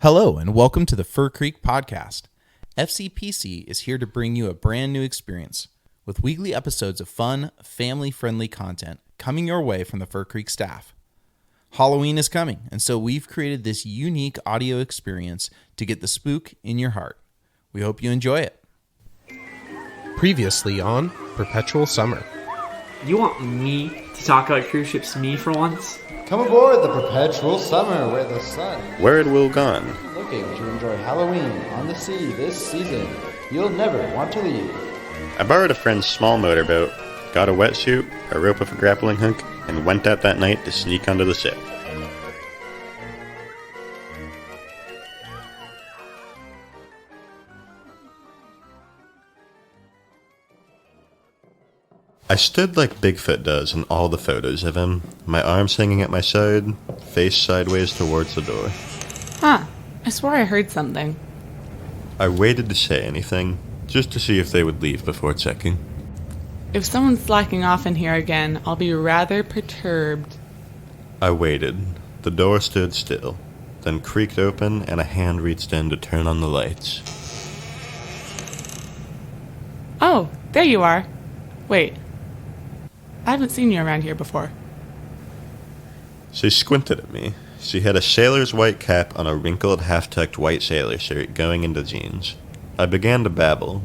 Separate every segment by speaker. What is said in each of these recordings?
Speaker 1: Hello, and welcome to the Fur Creek Podcast. FCPC is here to bring you a brand new experience with weekly episodes of fun, family-friendly content coming your way from the Fur Creek staff. Halloween is coming, and so we've created this unique audio experience to get the spook in your heart. We hope you enjoy it.
Speaker 2: Previously on Perpetual Summer.
Speaker 3: You want me to talk about cruise ships to me for once?
Speaker 4: Come aboard the Perpetual Summer, where the sun
Speaker 5: Where it will gone.
Speaker 4: looking to enjoy Halloween on the sea this season. You'll never want to leave.
Speaker 5: I borrowed a friend's small motorboat, got a wetsuit, a rope with a grappling hook, and went out that night to sneak onto the ship. I stood like Bigfoot does in all the photos of him, my arms hanging at my side, face sideways towards the door.
Speaker 6: Huh. I swore I heard something.
Speaker 5: I waited to say anything, just to see if they would leave before checking.
Speaker 6: If someone's slacking off in here again, I'll be rather perturbed.
Speaker 5: I waited. The door stood still, then creaked open and a hand reached in to turn on the lights.
Speaker 6: Oh, there you are. Wait. I haven't seen you around here before.
Speaker 5: She squinted at me. She had a sailor's white cap on a wrinkled, half-tucked white sailor shirt going into jeans. I began to babble.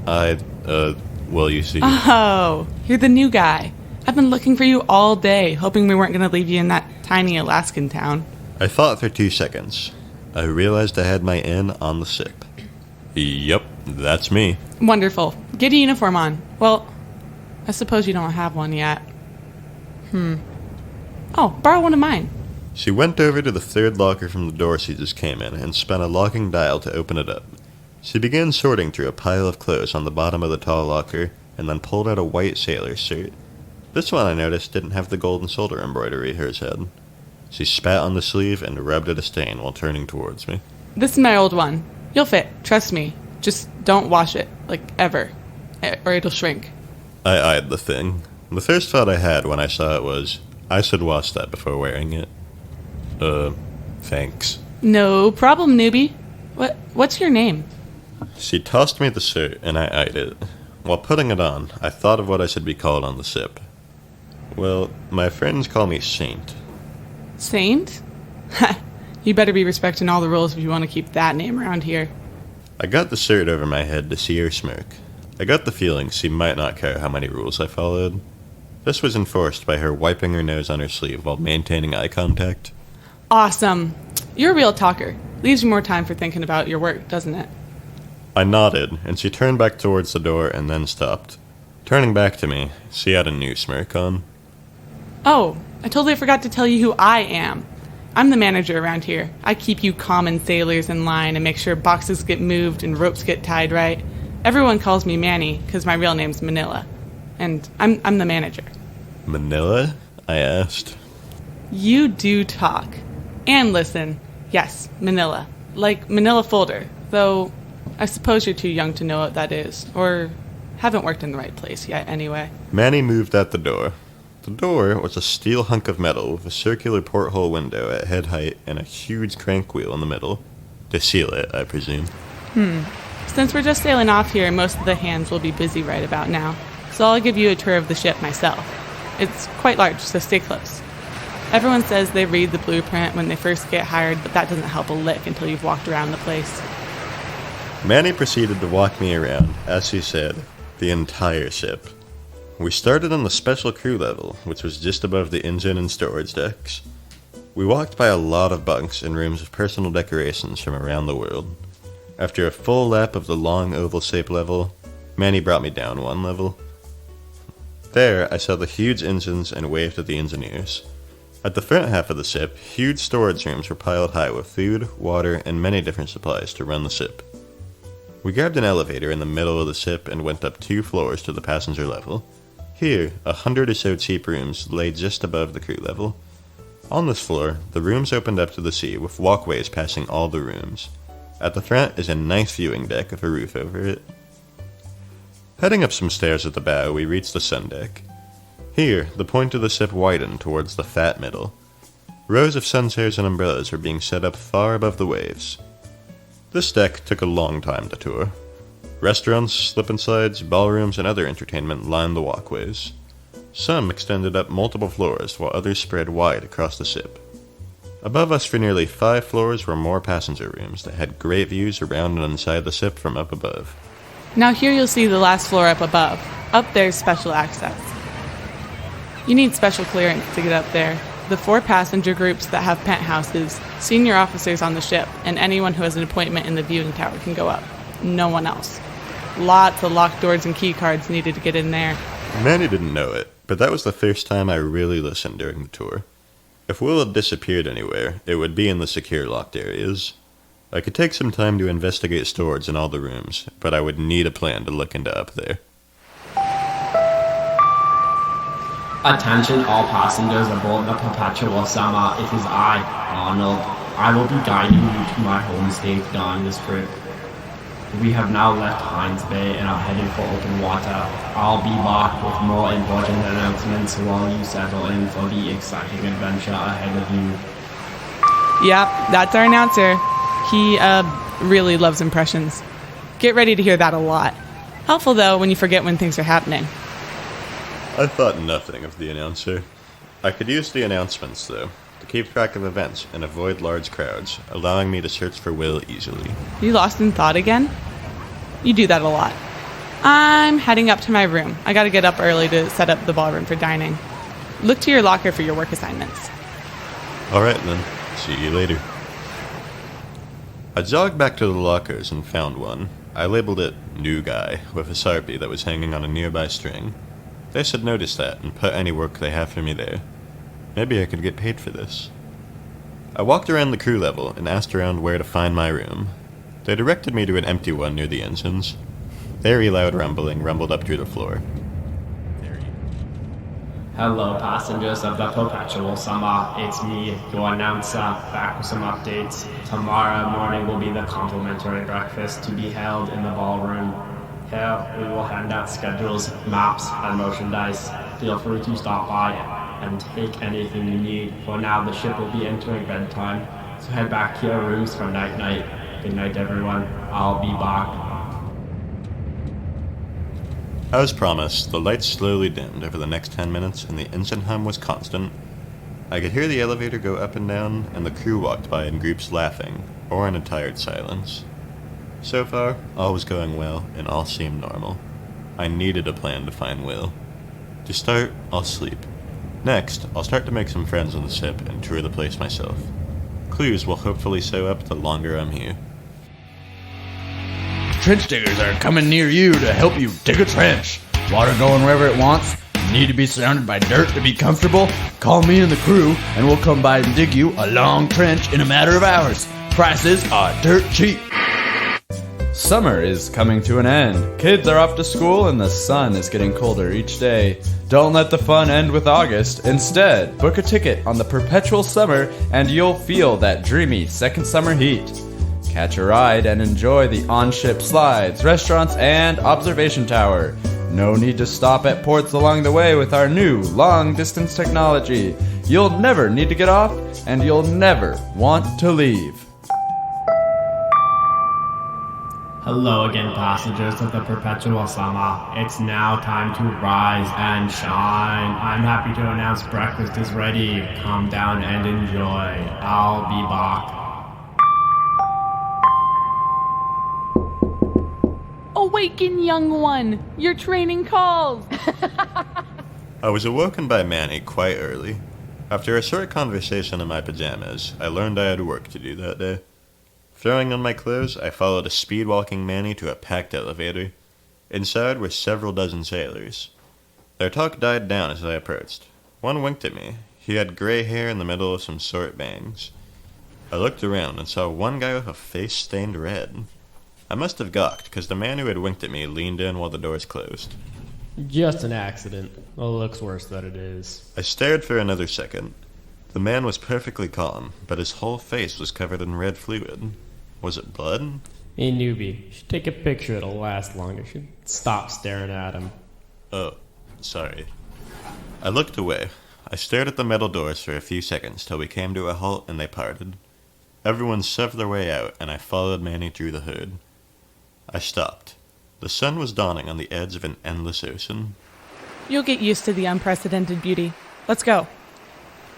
Speaker 5: Well, you see...
Speaker 6: Oh, you're the new guy. I've been looking for you all day, hoping we weren't going to leave you in that tiny Alaskan town.
Speaker 5: I thought for 2 seconds. I realized I had my in on the ship. Yep, that's me.
Speaker 6: Wonderful. Get a uniform on. Well, I suppose you don't have one yet. Oh, borrow one of mine.
Speaker 5: She went over to the third locker from the door she just came in and spun a locking dial to open it up. She began sorting through a pile of clothes on the bottom of the tall locker and then pulled out a white sailor shirt. This one I noticed didn't have the golden shoulder embroidery hers had. She spat on the sleeve and rubbed at a stain while turning towards me.
Speaker 6: This is my old one. You'll fit, trust me. Just don't wash it, like ever, or it'll shrink.
Speaker 5: I eyed the thing. The first thought I had when I saw it was, I should wash that before wearing it. Thanks.
Speaker 6: No problem, newbie. What's your name?
Speaker 5: She tossed me the shirt and I eyed it. While putting it on, I thought of what I should be called on the ship. Well, my friends call me Saint.
Speaker 6: Saint? You better be respecting all the rules if you want to keep that name around here.
Speaker 5: I got the shirt over my head to see her smirk. I got the feeling she might not care how many rules I followed. This was enforced by her wiping her nose on her sleeve while maintaining eye contact.
Speaker 6: Awesome. You're a real talker. Leaves you more time for thinking about your work, doesn't it?
Speaker 5: I nodded, and she turned back towards the door and then stopped. Turning back to me, she had a new smirk on.
Speaker 6: Oh, I totally forgot to tell you who I am. I'm the manager around here. I keep you common sailors in line and make sure boxes get moved and ropes get tied right. Everyone calls me Manny because my real name's Manila. And I'm the manager.
Speaker 5: Manila? I asked.
Speaker 6: You do talk. And listen. Yes, Manila. Like Manila folder. Though, I suppose you're too young to know what that is. Or haven't worked in the right place yet, anyway.
Speaker 5: Manny moved at the door. The door was a steel hunk of metal with a circular porthole window at head height and a huge crank wheel in the middle. To seal it, I presume.
Speaker 6: Since we're just sailing off here, most of the hands will be busy right about now. So I'll give you a tour of the ship myself. It's quite large, so stay close. Everyone says they read the blueprint when they first get hired, but that doesn't help a lick until you've walked around the place.
Speaker 5: Manny proceeded to walk me around, as she said, the entire ship. We started on the special crew level, which was just above the engine and storage decks. We walked by a lot of bunks and rooms of personal decorations from around the world. After a full lap of the long oval-shaped level, Manny brought me down one level. There, I saw the huge engines and waved at the engineers. At the front half of the ship, huge storage rooms were piled high with food, water, and many different supplies to run the ship. We grabbed an elevator in the middle of the ship and went up 2 floors to the passenger level. Here, 100 or so cheap rooms lay just above the crew level. On this floor, the rooms opened up to the sea with walkways passing all the rooms. At the front is a nice viewing deck with a roof over it. Heading up some stairs at the bow, we reached the sun deck. Here, the point of the ship widened towards the fat middle. Rows of sunsails and umbrellas were being set up far above the waves. This deck took a long time to tour. Restaurants, slip-and-slides, ballrooms, and other entertainment lined the walkways. Some extended up multiple floors, while others spread wide across the ship. Above us for nearly 5 floors were more passenger rooms that had great views around and inside the ship from up above.
Speaker 6: Now here you'll see the last floor up above. Up there's special access. You need special clearance to get up there. The 4 passenger groups that have penthouses, senior officers on the ship, and anyone who has an appointment in the viewing tower can go up. No one else. Lots of locked doors and key cards needed to get in there.
Speaker 5: Manny didn't know it, but that was the first time I really listened during the tour. If Will had disappeared anywhere, it would be in the secure locked areas. I could take some time to investigate storage in all the rooms, but I would need a plan to look into up there.
Speaker 7: Attention all passengers aboard the Perpetual Summer. It is I, Arnold. I will be guiding you to my home state during this trip. We have now left Hines Bay and are headed for open water. I'll be back with more important announcements while you settle in for the exciting adventure ahead of you.
Speaker 6: Yep, that's our announcer. He, really loves impressions. Get ready to hear that a lot. Helpful, though, when you forget when things are happening.
Speaker 5: I thought nothing of the announcer. I could use the announcements, though, to keep track of events and avoid large crowds, allowing me to search for Will easily.
Speaker 6: You lost in thought again? You do that a lot. I'm heading up to my room. I gotta get up early to set up the ballroom for dining. Look to your locker for your work assignments.
Speaker 5: Alright then, see you later. I jogged back to the lockers and found one. I labeled it New Guy with a Sharpie that was hanging on a nearby string. They should notice that and put any work they have for me there. Maybe I could get paid for this. I walked around the crew level and asked around where to find my room. They directed me to an empty one near the engines. Very loud rumbling rumbled up through the floor.
Speaker 7: Hello passengers of the Perpetual Summer, it's me, your announcer, back with some updates. Tomorrow morning will be the complimentary breakfast to be held in the ballroom. Here we will hand out schedules, maps, and merchandise. Feel free to stop by and take anything you need. For now the ship will be entering bedtime, so head back to your rooms for night-night. Good night everyone, I'll be back.
Speaker 5: As promised, the lights slowly dimmed over the next 10 minutes and the engine hum was constant. I could hear the elevator go up and down, and the crew walked by in groups laughing, or in a tired silence. So far, all was going well, and all seemed normal. I needed a plan to find Will. To start, I'll sleep. Next, I'll start to make some friends on the ship and tour the place myself. Clues will hopefully show up the longer I'm here.
Speaker 4: Trench diggers are coming near you to help you dig a trench. Water going wherever it wants. You need to be surrounded by dirt to be comfortable. Call me and the crew, and we'll come by and dig you a long trench in a matter of hours. Prices are dirt cheap.
Speaker 8: Summer is coming to an end. Kids are off to school and the sun is getting colder each day. Don't let the fun end with August. Instead, book a ticket on the Perpetual Summer and you'll feel that dreamy second summer heat. Catch a ride and enjoy the on-ship slides, restaurants, and observation tower. No need to stop at ports along the way with our new long-distance technology. You'll never need to get off, and you'll never want to leave.
Speaker 7: Hello again passengers of the Perpetual Summer. It's now time to rise and shine. I'm happy to announce breakfast is ready. Come down and enjoy. I'll be back.
Speaker 6: Awaken, young one! Your training calls!
Speaker 5: I was awoken by Manny quite early. After a short conversation in my pajamas, I learned I had work to do that day. Throwing on my clothes, I followed a speed-walking Manny to a packed elevator. Inside were several dozen sailors. Their talk died down as I approached. One winked at me. He had gray hair in the middle of some short bangs. I looked around and saw one guy with a face stained red. I must have gawked, because the man who had winked at me leaned in while the doors closed.
Speaker 9: Just an accident. Well, it looks worse than it is.
Speaker 5: I stared for another second. The man was perfectly calm, but his whole face was covered in red fluid. Was it blood?
Speaker 9: Hey, newbie. You should take a picture. It'll last longer. You should stop staring at him.
Speaker 5: Oh, sorry. I looked away. I stared at the metal doors for a few seconds till we came to a halt and they parted. Everyone shoved their way out, and I followed Manny through the hood. I stopped. The sun was dawning on the edge of an endless ocean.
Speaker 6: You'll get used to the unprecedented beauty. Let's go.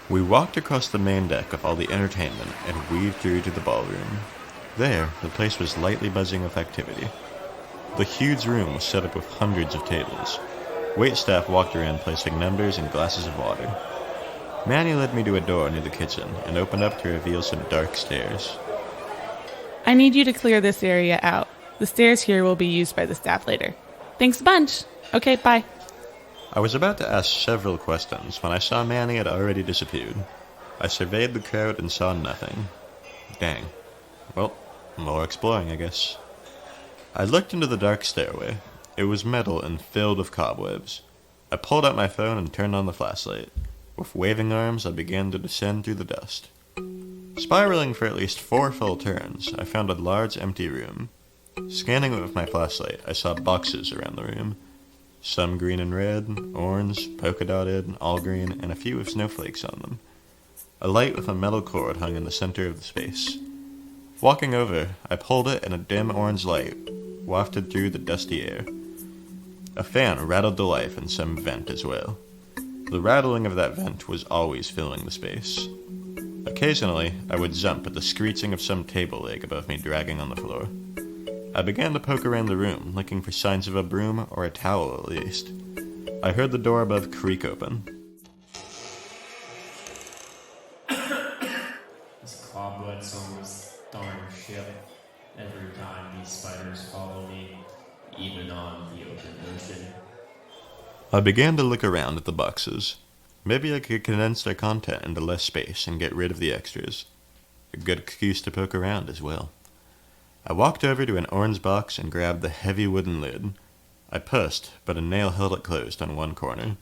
Speaker 5: We walked across the main deck of all the entertainment and weaved through to the ballroom. There, the place was lightly buzzing with activity. The huge room was set up with hundreds of tables. Waitstaff walked around placing numbers and glasses of water. Manny led me to a door near the kitchen and opened up to reveal some dark stairs.
Speaker 6: I need you to clear this area out. The stairs here will be used by the staff later. Thanks a bunch. Okay, bye.
Speaker 5: I was about to ask several questions when I saw Manny had already disappeared. I surveyed the crowd and saw nothing. Dang. Well, more exploring, I guess. I looked into the dark stairway. It was metal and filled with cobwebs. I pulled out my phone and turned on the flashlight. With waving arms, I began to descend through the dust. Spiraling for at least 4 full turns, I found a large empty room. Scanning it with my flashlight, I saw boxes around the room. Some green and red, orange, polka dotted, all green, and a few with snowflakes on them. A light with a metal cord hung in the center of the space. Walking over, I pulled it and a dim orange light wafted through the dusty air. A fan rattled to life in some vent as well. The rattling of that vent was always filling the space. Occasionally, I would jump at the screeching of some table leg above me dragging on the floor. I began to poke around the room, looking for signs of a broom or a towel at least. I heard the door above creak open.
Speaker 7: This cobwebs on this darn ship. Every time these spiders follow me, even on the open ocean.
Speaker 5: I began to look around at the boxes. Maybe I could condense their content into less space and get rid of the extras. A good excuse to poke around as well. I walked over to an orange box and grabbed the heavy wooden lid. I pushed, but a nail held it closed on one corner.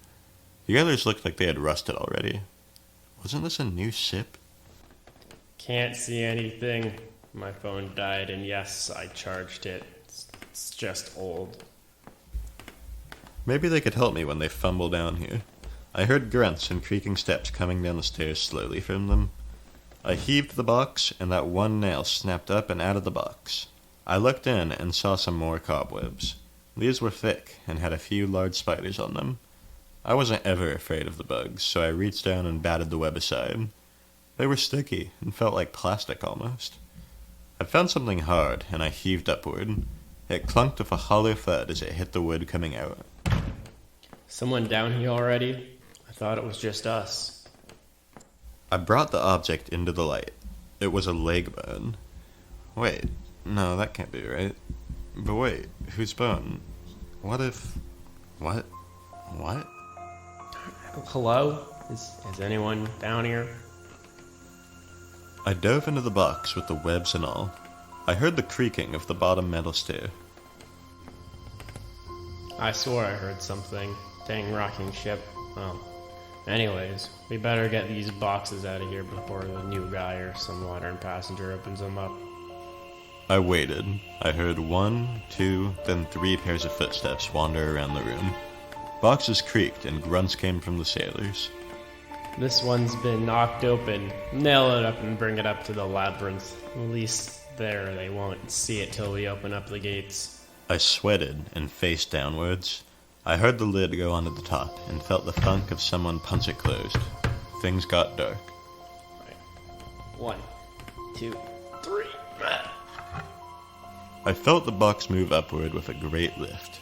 Speaker 5: The others looked like they had rusted already. Wasn't this a new ship?
Speaker 9: Can't see anything. My phone died, and yes, I charged it. It's just old.
Speaker 5: Maybe they could help me when they fumble down here. I heard grunts and creaking steps coming down the stairs slowly from them. I heaved the box, and that one nail snapped up and out of the box. I looked in and saw some more cobwebs. These were thick and had a few large spiders on them. I wasn't ever afraid of the bugs, so I reached down and batted the web aside. They were sticky and felt like plastic almost. I found something hard, and I heaved upward. It clunked with a hollow thud as it hit the wood coming out.
Speaker 9: Someone down here already? I thought it was just us.
Speaker 5: I brought the object into the light. It was a leg bone. Wait, no, that can't be right. But wait, whose bone? What if... What?
Speaker 9: Hello? Is anyone down here?
Speaker 5: I dove into the box with the webs and all. I heard the creaking of the bottom metal stair.
Speaker 9: I swore I heard something. Dang rocking ship. Oh. Anyways, we better get these boxes out of here before the new guy or some modern passenger opens them up.
Speaker 5: I waited. I heard 1, 2, then 3 pairs of footsteps wander around the room. Boxes creaked and grunts came from the sailors.
Speaker 9: This one's been knocked open. Nail it up and bring it up to the labyrinth. At least there they won't see it till we open up the gates.
Speaker 5: I sweated and faced downwards. I heard the lid go onto the top and felt the thunk of someone punch it closed. Things got dark.
Speaker 9: 1, 2, 3.
Speaker 5: I felt the box move upward with a great lift.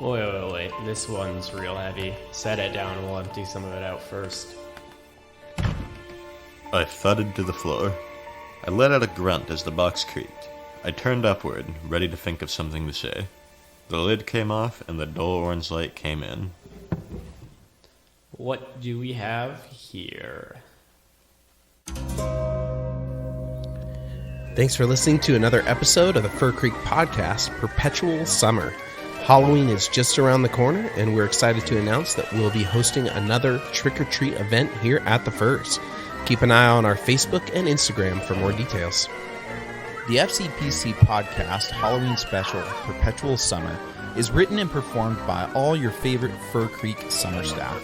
Speaker 9: Wait. This one's real heavy. Set it down and we'll empty some of it out first.
Speaker 5: I thudded to the floor. I let out a grunt as the box creaked. I turned upward, ready to think of something to say. The lid came off and the dull orange light came in.
Speaker 9: What do we have here?
Speaker 2: Thanks for listening to another episode of the Fur Creek Podcast, Perpetual Summer. Halloween is just around the corner, and we're excited to announce that we'll be hosting another trick-or-treat event here at the Furs. Keep an eye on our Facebook and Instagram for more details.
Speaker 1: The FCPC podcast Halloween special, Perpetual Summer, is written and performed by all your favorite Fur Creek summer staff.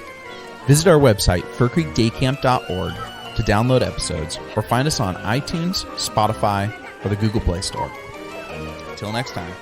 Speaker 1: Visit our website, furcreekdaycamp.org, to download episodes, or find us on iTunes, Spotify, or the Google Play Store. Until next time.